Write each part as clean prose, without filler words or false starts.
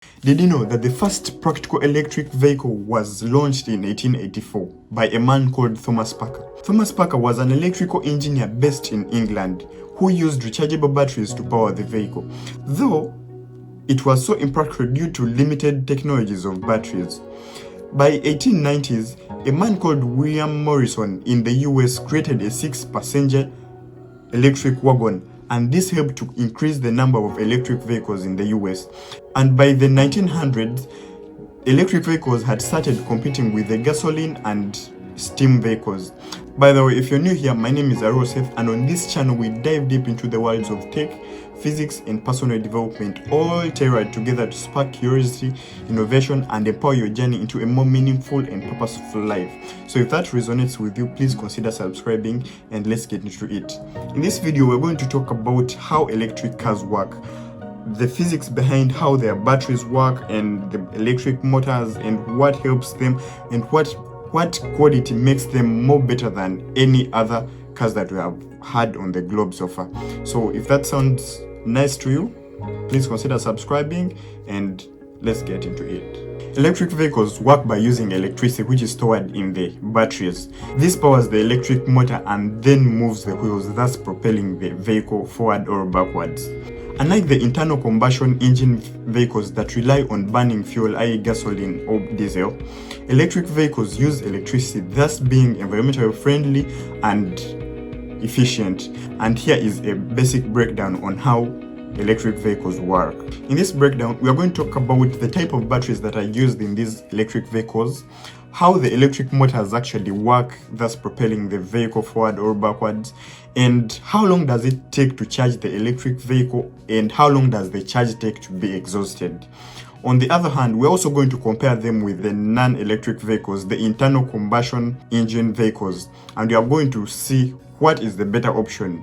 Did you know that the first practical electric vehicle was launched in 1884 by a man called Thomas Parker? Thomas Parker was an electrical engineer based in England who used rechargeable batteries to power the vehicle, though it was so impractical due to limited technologies of batteries. By 1890s, a man called William Morrison in the US created a 6-passenger electric wagon, and this helped to increase the number of electric vehicles in the US. And by the 1900s, electric vehicles had started competing with the gasoline and steam vehicles. By the way, if you're new here, my name is Aroseth, and on this channel we dive deep into the worlds of tech, physics, and personal development, all tailored together to spark curiosity, innovation, and empower your journey into a more meaningful and purposeful life. So if that resonates with you, please consider subscribing, and let's get into it. In this video, we're going to talk about how electric cars work, the physics behind how their batteries work, and the electric motors, and what helps them, and what quality makes them more better than any other cars that we have had on the globe so far. So if that sounds nice to you, please consider subscribing, and let's get into it. Electric vehicles work by using electricity which is stored in the batteries. This powers the electric motor and then moves the wheels, thus propelling the vehicle forward or backwards. Unlike the internal combustion engine vehicles that rely on burning fuel, i.e. gasoline or diesel, electric vehicles use electricity, thus being environmentally friendly and efficient. And here is a basic breakdown on how electric vehicles work. In this breakdown, we are going to talk about the type of batteries that are used in these electric vehicles, how the electric motors actually work, thus propelling the vehicle forward or backwards, and how long does it take to charge the electric vehicle, and how long does the charge take to be exhausted. On the other hand, we're also going to compare them with the non-electric vehicles, the internal combustion engine vehicles, and we are going to see what is the better option.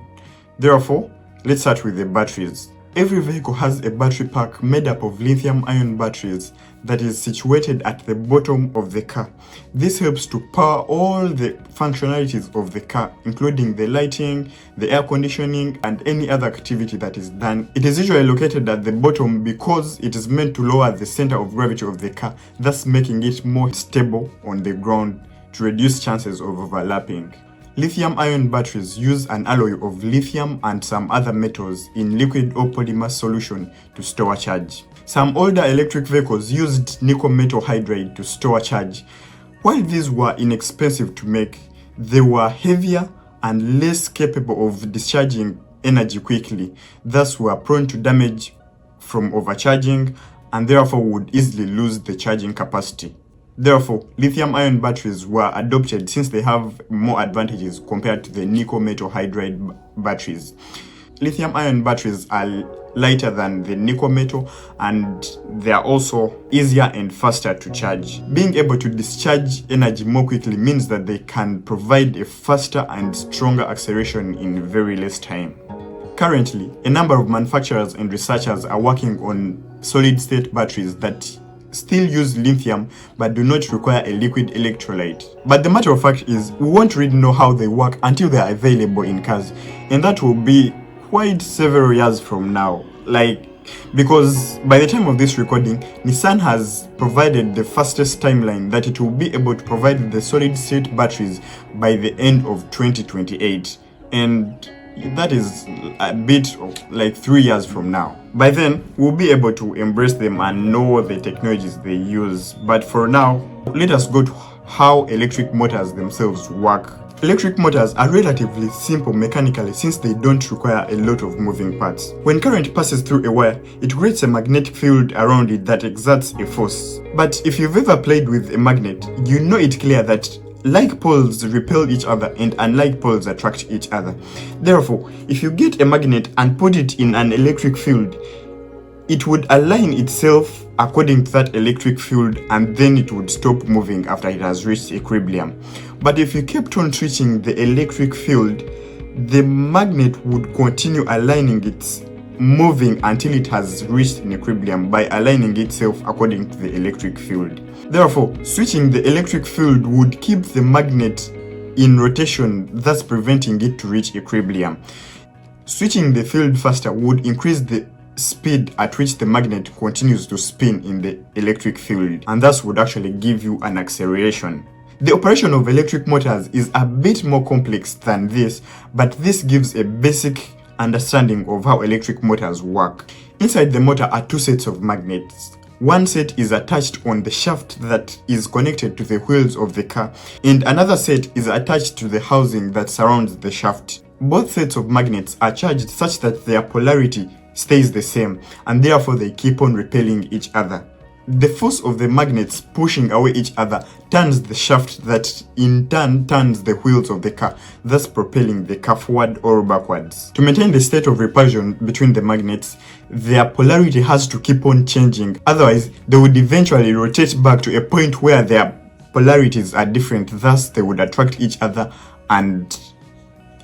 Therefore, let's start with the batteries. Every vehicle has a battery pack made up of lithium-ion batteries that is situated at the bottom of the car. This helps to power all the functionalities of the car, including the lighting, the air conditioning, and any other activity that is done. It is usually located at the bottom because it is meant to lower the center of gravity of the car, thus making it more stable on the ground to reduce chances of overlapping. Lithium-ion batteries use an alloy of lithium and some other metals in liquid or polymer solution to store charge. Some older electric vehicles used nickel metal hydride to store charge. While these were inexpensive to make, they were heavier and less capable of discharging energy quickly, thus were prone to damage from overcharging and therefore would easily lose the charging capacity. Therefore, lithium-ion batteries were adopted since they have more advantages compared to the nickel metal hydride batteries. Lithium-ion batteries are lighter than the nickel metal, and they are also easier and faster to charge. Being able to discharge energy more quickly means that they can provide a faster and stronger acceleration in very less time. Currently, a number of manufacturers and researchers are working on solid-state batteries that still use lithium but do not require a liquid electrolyte. But the matter of fact is, we won't really know how they work until they are available in cars, and that will be quite several years from now. Because by the time of this recording, Nissan has provided the fastest timeline that it will be able to provide the solid-state batteries by the end of 2028, and that is a bit of 3 years from now. By then, we'll be able to embrace them and know the technologies they use. But for now, let us go to how electric motors themselves work. Electric motors are relatively simple mechanically since they don't require a lot of moving parts. When current passes through a wire, it creates a magnetic field around it that exerts a force. But if you've ever played with a magnet, you know it clear that like poles repel each other and unlike poles attract each other. Therefore, if you get a magnet and put it in an electric field, it would align itself according to that electric field, and then it would stop moving after it has reached equilibrium. But if you kept on switching the electric field, the magnet would continue aligning its moving until it has reached an equilibrium by aligning itself according to the electric field. Therefore, switching the electric field would keep the magnet in rotation, thus preventing it to reach equilibrium. Switching the field faster would increase the speed at which the magnet continues to spin in the electric field, and thus would actually give you an acceleration. The operation of electric motors is a bit more complex than this, but this gives a basic understanding of how electric motors work. Inside the motor are two sets of magnets. One set is attached on the shaft that is connected to the wheels of the car, and another set is attached to the housing that surrounds the shaft. Both sets of magnets are charged such that their polarity stays the same, and therefore they keep on repelling each other. The force of the magnets pushing away each other turns the shaft that in turn turns the wheels of the car, thus propelling the car forward or backwards. To maintain the state of repulsion between the magnets, their polarity has to keep on changing, otherwise they would eventually rotate back to a point where their polarities are different, thus they would attract each other and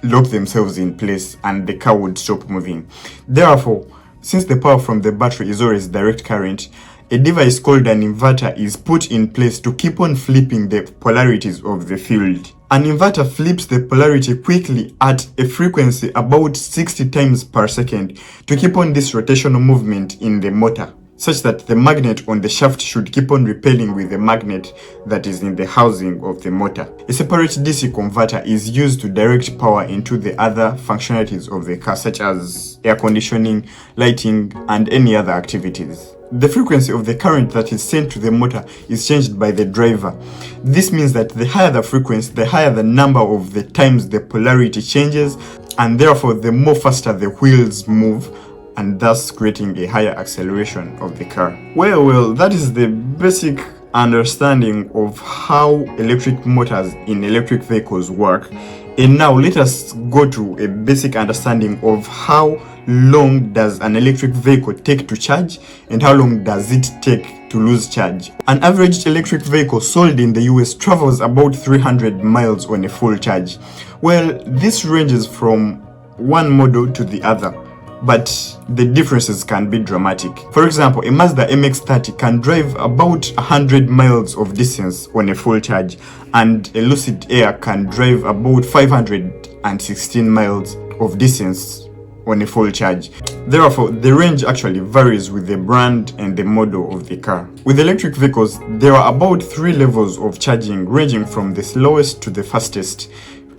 lock themselves in place and the car would stop moving. Therefore, since the power from the battery is always direct current, a device called an inverter is put in place to keep on flipping the polarities of the field. An inverter flips the polarity quickly at a frequency about 60 times per second to keep on this rotational movement in the motor, such that the magnet on the shaft should keep on repelling with the magnet that is in the housing of the motor. A separate DC converter is used to direct power into the other functionalities of the car, such as air conditioning, lighting, and any other activities. The frequency of the current that is sent to the motor is changed by the driver. This means that the higher the frequency, the higher the number of the times the polarity changes, and therefore the more faster the wheels move, and thus creating a higher acceleration of the car. Well, that is the basic understanding of how electric motors in electric vehicles work. And now let us go to a basic understanding of how long does an electric vehicle take to charge and how long does it take to lose charge. An average electric vehicle sold in the US travels about 300 miles on a full charge. Well, this ranges from one model to the other, but the differences can be dramatic. For example, a Mazda MX-30 can drive about 100 miles of distance on a full charge, and a Lucid Air can drive about 516 miles of distance on a full charge. Therefore, the range actually varies with the brand and the model of the car. With electric vehicles, there are about 3 levels of charging, ranging from the slowest to the fastest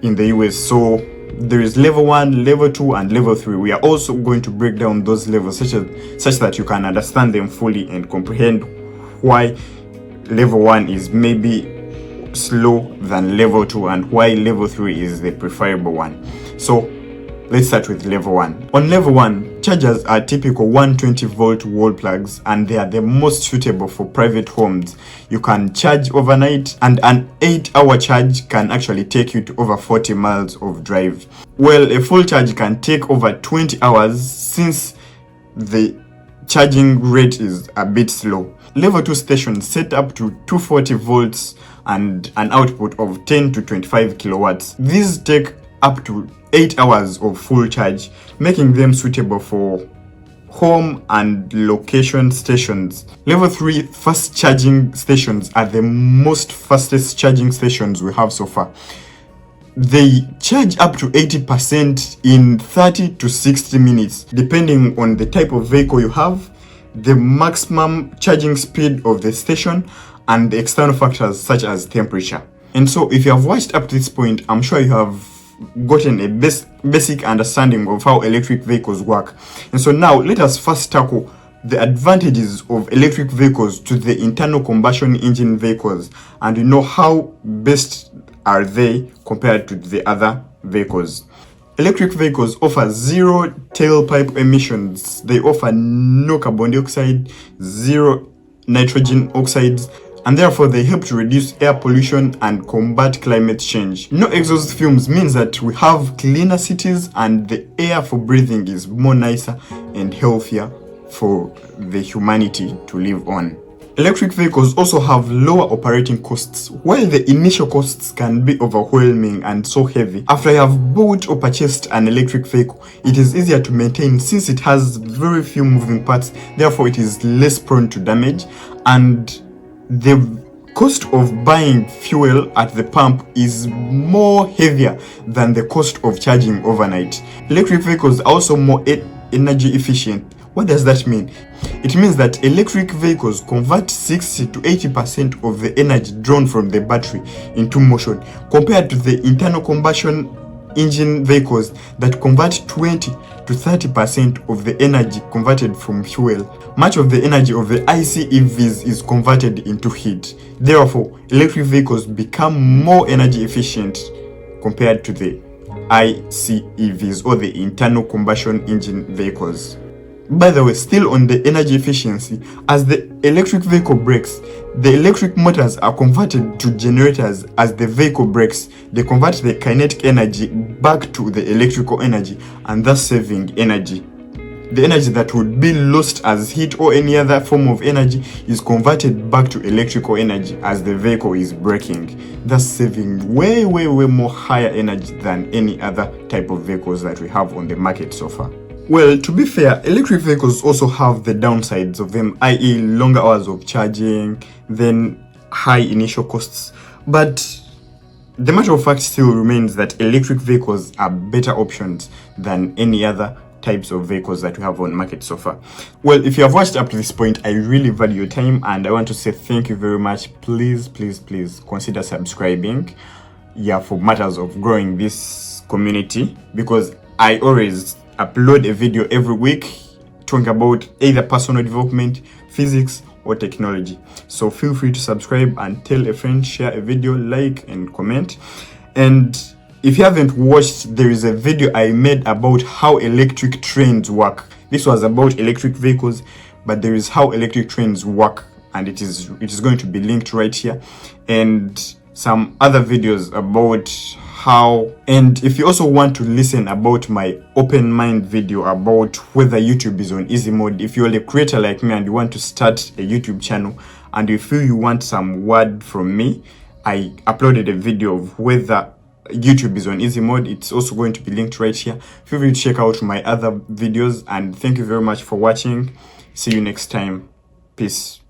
in the US. So there is level 1, level 2, and level 3. We are also going to break down those levels such that you can understand them fully and comprehend why level 1 is maybe slow than level 2 and why level 3 is the preferable one. So let's start with level 1. On level 1, chargers are typical 120 volt wall plugs, and they are the most suitable for private homes. You can charge overnight, and an 8-hour charge can actually take you to over 40 miles of drive. Well, a full charge can take over 20 hours since the charging rate is a bit slow. Level 2 stations set up to 240 volts and an output of 10 to 25 kilowatts. These take up to 8 hours of full charge, making them suitable for home and location stations. Level 3 fast charging stations are the most fastest charging stations we have so far. They charge up to 80% in 30 to 60 minutes, depending on the type of vehicle you have, the maximum charging speed of the station, and the external factors such as temperature. And so if you have watched up to this point, I'm sure you have gotten a basic understanding of how electric vehicles work. And so now let us first tackle the advantages of electric vehicles to the internal combustion engine vehicles, and how best are they compared to the other vehicles. Electric vehicles offer zero tailpipe emissions. They offer no carbon dioxide, zero nitrogen oxides, and therefore they help to reduce air pollution and combat climate change. No exhaust fumes means that we have cleaner cities and the air for breathing is more nicer and healthier for the humanity to live on. Electric vehicles also have lower operating costs. While the initial costs can be overwhelming and so heavy, after you have bought or purchased an electric vehicle, it is easier to maintain since it has very few moving parts, therefore it is less prone to damage, and the cost of buying fuel at the pump is more heavier than the cost of charging overnight. Electric vehicles are also more energy efficient. What does that mean? It means that electric vehicles convert 60 to 80% of the energy drawn from the battery into motion, compared to the internal combustion engine vehicles that convert 20 to 30% of the energy converted from fuel. Much of the energy of the ICEVs is converted into heat. Therefore, electric vehicles become more energy efficient compared to the ICEVs, or the internal combustion engine vehicles. By the way, still on the energy efficiency, as the electric vehicle brakes, the electric motors are converted to generators. As the vehicle brakes, they convert the kinetic energy back to the electrical energy, and thus saving energy. The energy that would be lost as heat or any other form of energy is converted back to electrical energy as the vehicle is braking, thus saving way more higher energy than any other type of vehicles that we have on the market so far. Well, to be fair, electric vehicles also have the downsides of them, i.e. longer hours of charging, then high initial costs. But the matter of fact still remains that electric vehicles are better options than any other types of vehicles that we have on market so far. Well, if you have watched up to this point, I really value your time and I want to say thank you very much. Please consider subscribing, for matters of growing this community, because I always upload a video every week talking about either personal development, physics, or technology. So feel free to subscribe and tell a friend, share a video, like and comment. And if you haven't watched, there is a video I made about how electric trains work. This was about electric vehicles, but there is how electric trains work, and it is going to be linked right here, and some other videos about how. And if you also want to listen about my open mind video about whether YouTube is on easy mode, if you're a creator like me and you want to start a YouTube channel and you feel you want some word from me, I uploaded a video of whether YouTube is on easy mode. It's also going to be linked right here. Feel free to check out my other videos, and thank you very much for watching. See you next time. Peace.